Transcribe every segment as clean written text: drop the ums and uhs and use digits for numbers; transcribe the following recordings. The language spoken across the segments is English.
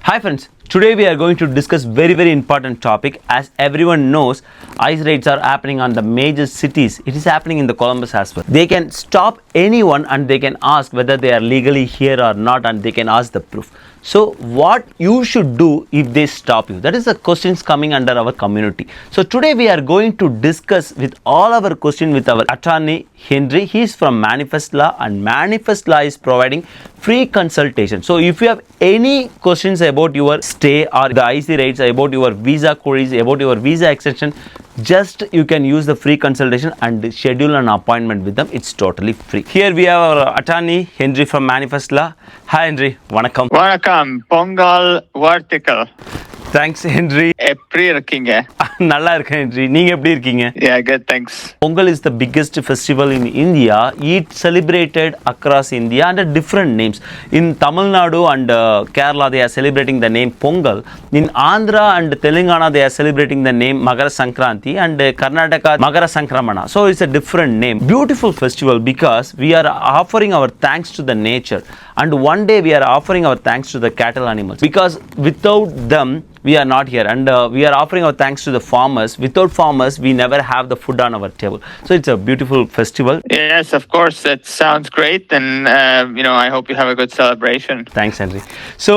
Hi friends, today we are going to discuss very important topic. As everyone knows, ICE raids are happening on the major cities. It is happening in the Columbus as well. They can stop anyone and they can ask whether they are legally here or not, and they can ask the proof. So what you should do if they stop you? That is the questions coming under our community. So today we are going to discuss with all our question with our attorney Henry. He is from Manifest Law, and Manifest Law is providing free consultation. So if you have any questions about your stay or the IC rates, about your visa queries, about your visa extension, just you can use the free consultation and schedule an appointment with them. It's totally free. Here we have our attorney Henry from Manifest Law. Hi Henry, vanakkam. Vanakkam, Pongal Vartikal. Thanks Henry. எப்படி இருக்கீங்க? நல்லா இருக்கேன் Henry. நீங்க எப்படி இருக்கீங்க? Yeah, good, thanks. Pongal is the biggest festival in India. It's celebrated across India under different names. In Tamil Nadu and Kerala, they are celebrating the name Pongal. In Andhra and Telangana, they are celebrating the name Makara Sankranti, and Karnataka Makara Sankramana. So it's a different name. Beautiful festival because we are offering our thanks to the nature, and one day we are offering our thanks to the cattle animals, because without them we are not here, and we are offering our thanks to the farmers. Without farmers, we never have the food on our table. So it's a beautiful festival. Yes, of course, that sounds great, and I hope you have a good celebration. Thanks, Henry. So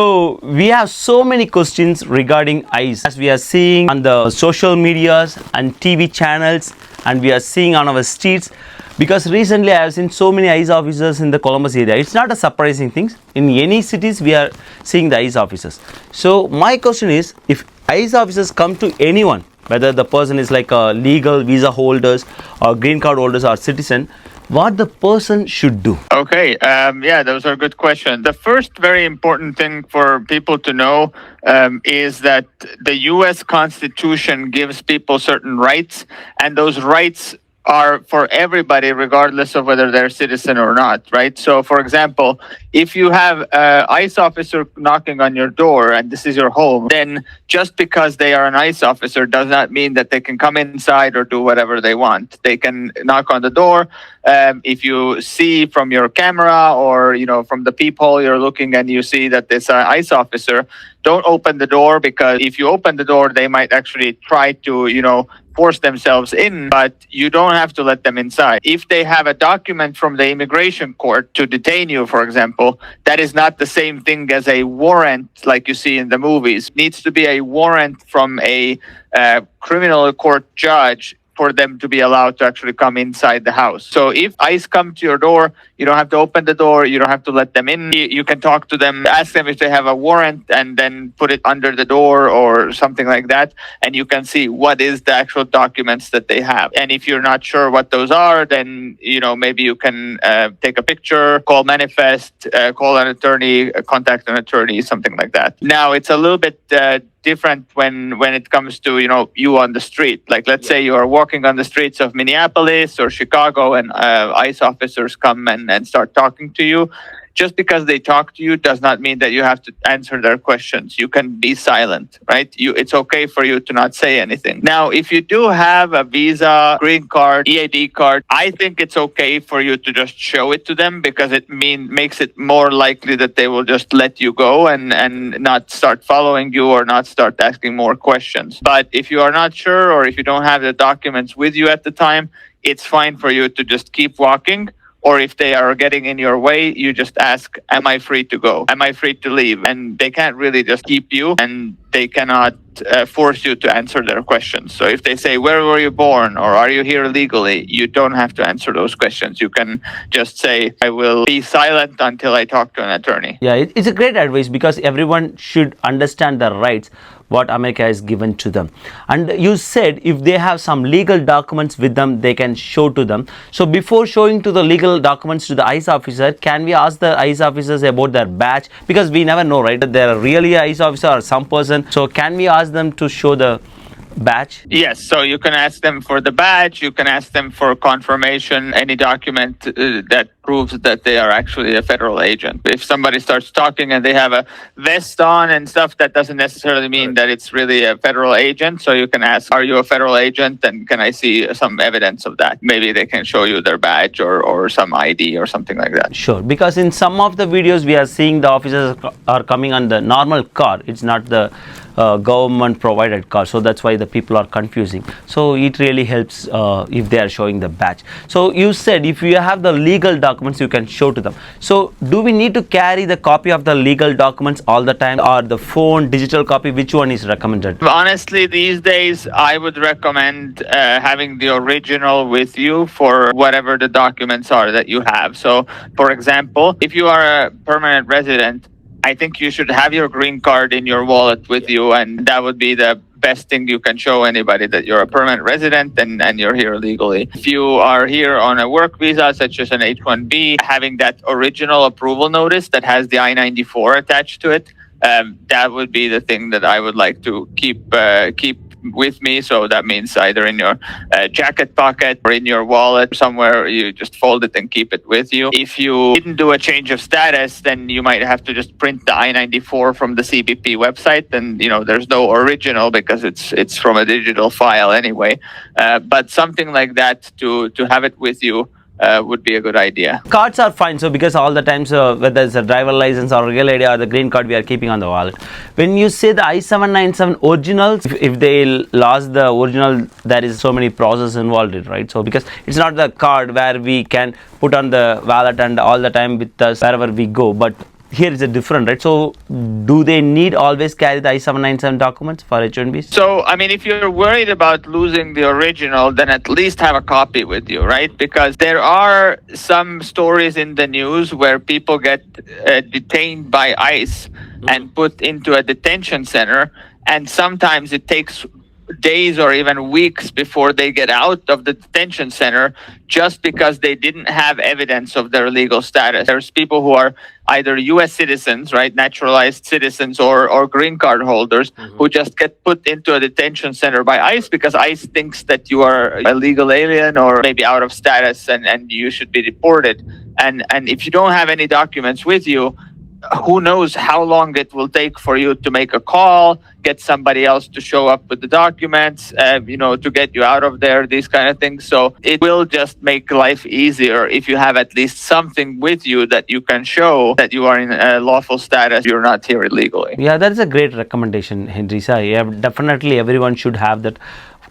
we have so many questions regarding ICE, as we are seeing on the social medias and TV channels, and we are seeing on our streets. Because recently I have seen so many ICE officers in the Columbus area. It's not a surprising thing. In any cities we are seeing the ICE officers. So my question is, if ICE officers come to anyone, whether the person is like a legal visa holders or green card holders or citizen, what the person should do? Okay, those are good questions. The first very important thing for people to know is that the U.S. Constitution gives people certain rights, and those rights are for everybody regardless of whether they're a citizen or not, right? So, for example, if you have an ICE officer knocking on your door and this is your home, then just because they are an ICE officer does not mean that they can come inside or do whatever they want. They can knock on the door. If you see from your camera or from the peephole you're looking and you see that this ICE officer, don't open the door, because if you open the door, they might actually try to force themselves in, but you don't have to let them inside. If they have a document from the immigration court to detain you, for example, that is not the same thing as a warrant like you see in the movies. It needs to be a warrant from a criminal court judge for them to be allowed to actually come inside the house. So if ICE come to your door, you don't have to open the door, you don't have to let them in. You can talk to them, ask them if they have a warrant, and then put it under the door or something like that, and you can see what is the actual documents that they have. And if you're not sure what those are, then maybe you can take a picture, call Manifest, call an attorney, contact an attorney, something like that. Now it's a little bit different when it comes to you on the street. Like, let's say you are walking on the streets of Minneapolis or Chicago, and ICE officers come and start talking to you. Just because they talk to you does not mean that you have to answer their questions. You can be silent, right? It's okay for you to not say anything. Now, if you do have a visa, green card, EAD card, I think it's okay for you to just show it to them, because it makes it more likely that they will just let you go and not start following you or not start asking more questions. But if you are not sure, or if you don't have the documents with you at the time, it's fine for you to just keep walking. Or if they are getting in your way, you just ask, am I free to go? Am I free to leave? And they can't really just keep you, and they cannot force you to answer their questions. So if they say, where were you born? Or are you here legally? You don't have to answer those questions. You can just say, I will be silent until I talk to an attorney. Yeah, it's a great advice, because everyone should understand the rights what America has given to them. And you said if they have some legal documents with them, they can show to them. So before showing to the legal documents to the ICE officer, can we ask the ICE officers about their badge? Because we never know, right? That they're really an ICE officer or some person. So can we ask them to show the badge? Yes, so you can ask them for the badge, you can ask them for confirmation, any document that proves that they are actually a federal agent. If somebody starts talking and they have a vest on and stuff, that doesn't necessarily mean that it's really a federal agent. So you can ask, are you a federal agent? And can I see some evidence of that? Maybe they can show you their badge or some ID or something like that. Sure, because in some of the videos we are seeing the officers are coming on the normal car. It's not the government provided car, so that's why the people are confusing. So it really helps if they are showing the badge. So you said if you have the legal documents you can show to them. So do we need to carry the copy of the legal documents all the time, or the phone digital copy? Which one is recommended? Honestly, these days I would recommend having the original with you for whatever the documents are that you have. So for example, if you are a permanent resident, I think you should have your green card in your wallet with you, and that would be the best thing you can show anybody, that you're a permanent resident and you're here legally. If you are here on a work visa, such as an H-1B, having that original approval notice that has the I-94 attached to it, that would be the thing that I would like to keep with me. So that means either in your jacket pocket or in your wallet somewhere. You just fold it and keep it with you. If you didn't do a change of status, then you might have to just print the I-94 from the CBP website, and there's no original because it's from a digital file anyway. But something like that to have it with you would be a good idea. Cards are fine, so because all the times whether it's a driver license or real ID or the green card, we are keeping on the wallet. When you say the I-797 originals, if they lost the original, there is so many processes involved in it, right? So because it's not the card where we can put on the wallet and all the time with us wherever we go, but here is a different, right? So do they need always carry the I-797 documents for H-1Bs? So, I mean, if you're worried about losing the original, then at least have a copy with you, right? Because there are some stories in the news where people get detained by ICE and put into a detention center, and sometimes it takes days or even weeks before they get out of the detention center just because they didn't have evidence of their legal status. There's people who are either U.S. citizens, right, naturalized citizens, or green card holders who just get put into a detention center by ICE because ICE thinks that you are a legal alien or maybe out of status and you should be deported. And if you don't have any documents with you, who knows how long it will take for you to make a call, get somebody else to show up with the documents, to get you out of there, these kind of things. So it will just make life easier if you have at least something with you that you can show that you are in a lawful status, you're not here illegally. Yeah, that is a great recommendation, Hendrisa. Yeah, definitely everyone should have that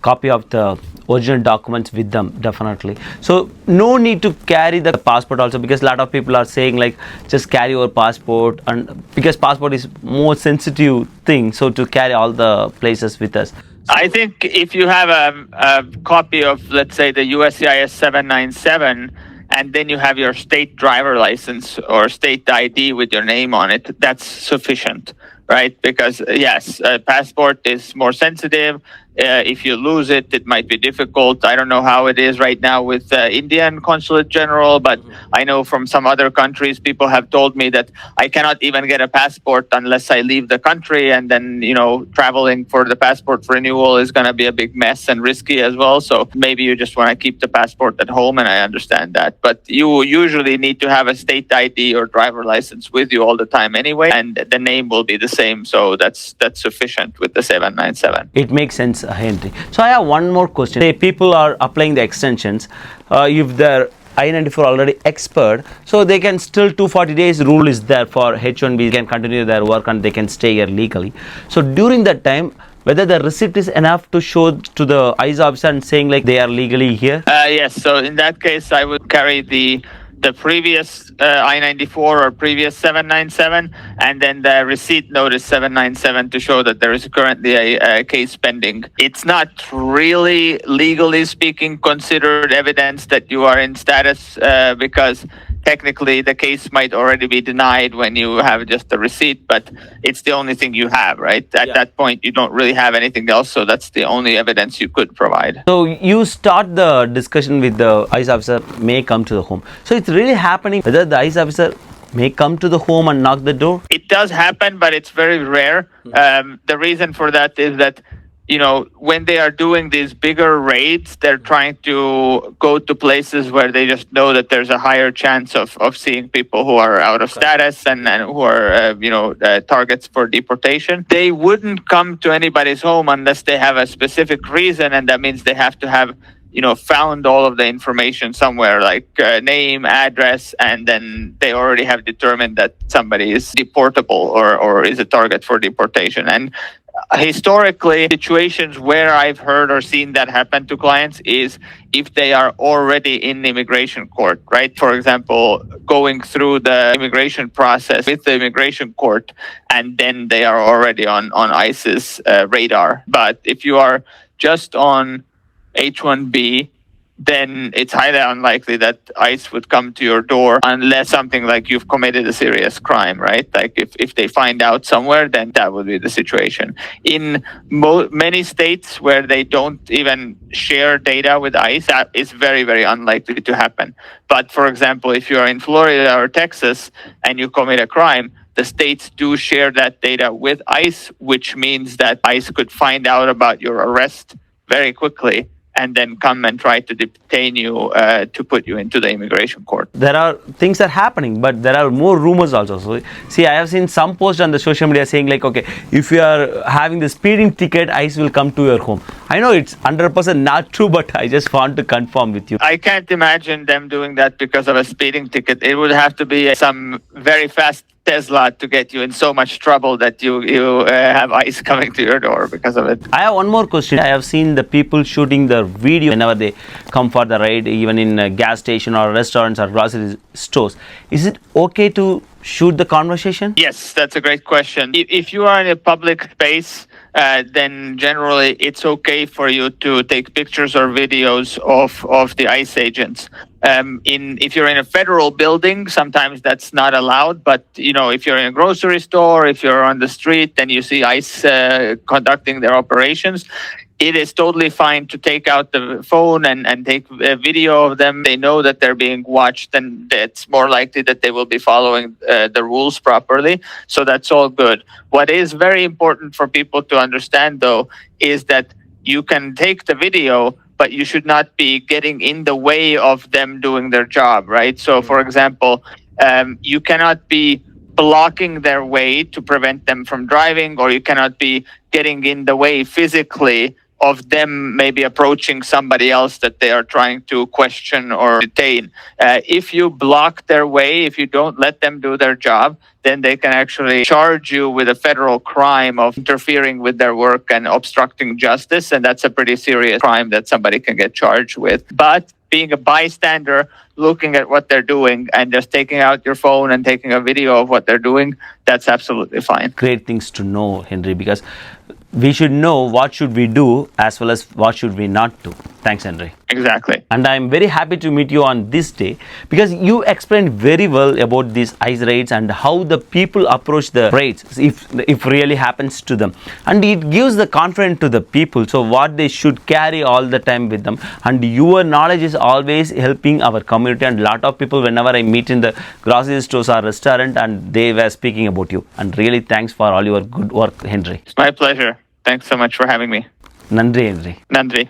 copy of the original documents with them, definitely. So no need to carry the passport also, because a lot of people are saying like just carry your passport, and because passport is more sensitive thing, so to carry all the places with us. I think if you have a copy of, let's say, the USCIS 797, and then you have your state driver license or state ID with your name on it, that's sufficient, right? Because yes, a passport is more sensitive. If you lose it, it might be difficult. I don't know how it is right now with Indian Consulate General, but I know from some other countries, people have told me that I cannot even get a passport unless I leave the country. And then, traveling for the passport renewal is going to be a big mess and risky as well. So maybe you just want to keep the passport at home, and I understand that. But you usually need to have a state ID or driver license with you all the time anyway, and the name will be the same. So that's sufficient with the 797. It makes sense, Henry. So I have one more question. Say people are applying the extensions, if their I-94 already expired, so they can still 240 days rule is there for H-1B, can continue their work and they can stay here legally. So during that time, whether the receipt is enough to show to the ICE officer and saying like they are legally here? Yes. So in that case, I would carry the previous I-94 or previous 797, and then the receipt notice 797 to show that there is currently a case pending. It's not really, legally speaking, considered evidence that you are in status because technically the case might already be denied when you have just the receipt, but it's the only thing you have, right? At that point, you don't really have anything else, so that's the only evidence you could provide. So you start the discussion with the ICE officer may come to the home. So it's really happening whether the ICE officer may come to the home and knock the door? It does happen, but it's very rare. The reason for that is that when they are doing these bigger raids, they're trying to go to places where they just know that there's a higher chance of seeing people who are out of status and who are, targets for deportation. They wouldn't come to anybody's home unless they have a specific reason, and that means they have to have found all of the information somewhere, like name, address, and then they already have determined that somebody is deportable or is a target for deportation. And historically, situations where I've heard or seen that happen to clients is if they are already in the immigration court, right? For example, going through the immigration process with the immigration court, and then they are already on ICE's radar. But if you are just on H-1B, then it's highly unlikely that ICE would come to your door unless something like you've committed a serious crime, right? Like if they find out somewhere, then that would be the situation. In many states where they don't even share data with ICE, that is very, very unlikely to happen. But for example, if you are in Florida or Texas and you commit a crime, the states do share that data with ICE, which means that ICE could find out about your arrest very quickly and then come and try to detain you to put you into the immigration court. There are things that are happening, but there are more rumors also. So, see, I have seen some posts on the social media saying like, okay, if you are having the speeding ticket, ICE will come to your home. I know it's 100% not true, but I just want to confirm with you. I can't imagine them doing that because of a speeding ticket. It would have to be some very fast Tesla to get you in so much trouble that you have ICE coming to your door because of it. I have one more question. I have seen the people shooting the video whenever they come for the raid, even in a gas station or restaurants or grocery stores. Is it okay to shoot the conversation? Yes, that's a great question. If you are in a public space, then generally it's okay for you to take pictures or videos of the ICE agents. If you're in a federal building, sometimes that's not allowed. But if you're in a grocery store, if you're on the street, and you see ICE conducting their operations, it is totally fine to take out the phone and take a video of them. They know that they're being watched, and it's more likely that they will be following the rules properly. So that's all good. What is very important for people to understand, though, is that you can take the video, but you should not be getting in the way of them doing their job, right? So, for example, you cannot be blocking their way to prevent them from driving, or you cannot be getting in the way physically of them maybe approaching somebody else that they are trying to question or detain. If you block their way, if you don't let them do their job, then they can actually charge you with a federal crime of interfering with their work and obstructing justice. And that's a pretty serious crime that somebody can get charged with. But being a bystander, looking at what they're doing and just taking out your phone and taking a video of what they're doing, that's absolutely fine. Great things to know, Henry, because we should know what should we do as well as what should we not do. Thanks, Henry. Exactly. And I'm very happy to meet you on this day because you explained very well about these ICE raids and how the people approach the raids if really happens to them. And it gives the confidence to the people. So what they should carry all the time with them. And your knowledge is always helping our community. And a lot of people, whenever I meet in the grocery stores or restaurant, and they were speaking about you. And really thanks for all your good work, Henry. It's my pleasure. Thanks so much for having me. Nandri, Henry. Nandri.